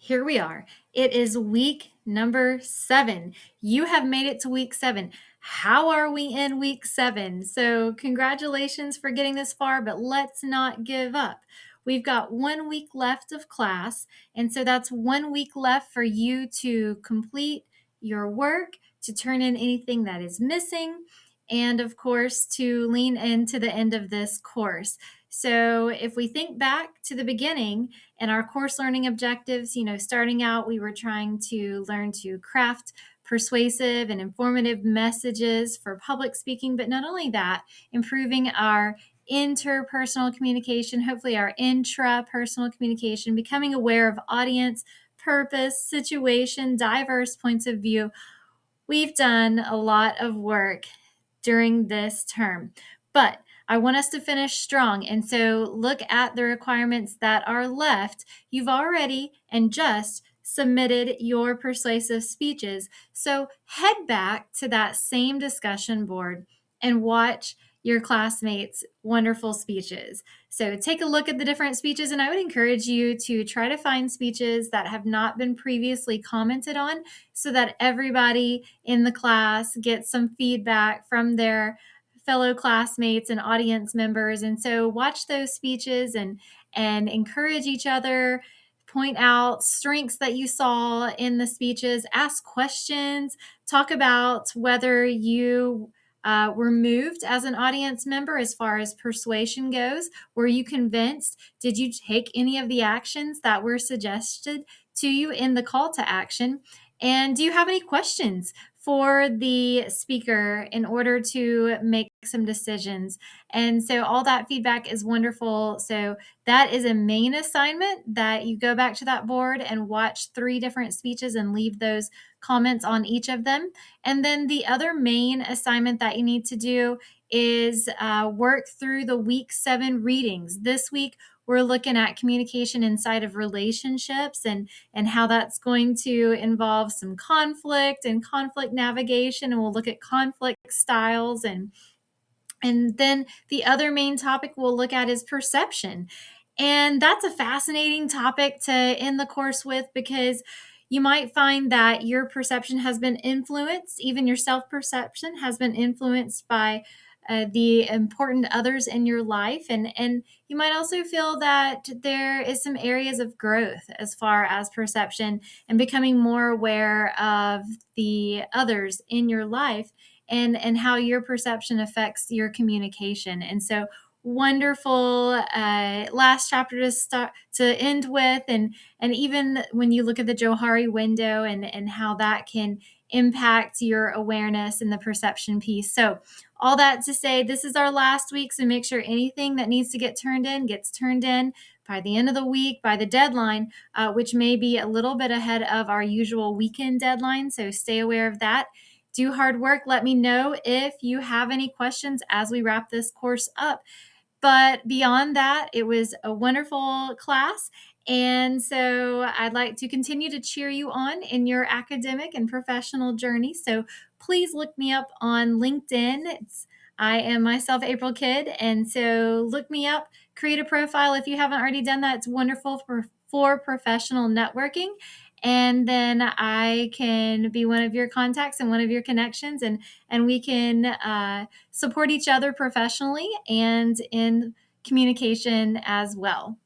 Here we are. It is week number 7. You have made it to week 7. How are we in week 7? So, congratulations for getting this far, but let's not give up. We've got 1 week left of class, and so that's 1 week left for you to complete your work, to turn in anything that is missing, and of course, to lean into the end of this course. So, if we think back to the beginning, and our course learning objectives, starting out, we were trying to learn to craft persuasive and informative messages for public speaking, but not only that, improving our interpersonal communication, hopefully our intrapersonal communication, becoming aware of audience, purpose, situation, diverse points of view. We've done a lot of work during this term, but I want us to finish strong. And so look at the requirements that are left. You've already and just submitted your persuasive speeches. So head back to that same discussion board and watch your classmates' wonderful speeches. So take a look at the different speeches, and I would encourage you to try to find speeches that have not been previously commented on so that everybody in the class gets some feedback from their fellow classmates and audience members. And so watch those speeches and encourage each other, point out strengths that you saw in the speeches, ask questions, talk about whether you were moved as an audience member as far as persuasion goes. Were you convinced? Did you take any of the actions that were suggested to you in the call to action? And do you have any questions for the speaker in order to make some decisions? And so all that feedback is wonderful. So that is a main assignment, that you go back to that board and watch 3 different speeches and leave those comments on each of them. And then the other main assignment that you need to do is work through the week 7 readings. This week, we're looking at communication inside of relationships and how that's going to involve some conflict and conflict navigation. And we'll look at conflict styles, and then the other main topic we'll look at is perception. And that's a fascinating topic to end the course with, because you might find that your perception has been influenced, even your self-perception has been influenced by the important others in your life. And you might also feel that there is some areas of growth as far as perception and becoming more aware of the others in your life, and how your perception affects your communication. And so wonderful last chapter to end with, and even when you look at the Johari window and how that can impact your awareness and the perception piece. So all that to say, this is our last week, so make sure anything that needs to get turned in gets turned in by the end of the week, by the deadline, which may be a little bit ahead of our usual weekend deadline. So stay aware of that. Do hard work. Let me know if you have any questions as we wrap this course up. But beyond that, it was a wonderful class. And so I'd like to continue to cheer you on in your academic and professional journey. So please look me up on LinkedIn. I am myself, April Kidd. And so look me up, create a profile if you haven't already done that. It's wonderful for professional networking. And then I can be one of your contacts and one of your connections, and we can support each other professionally and in communication as well.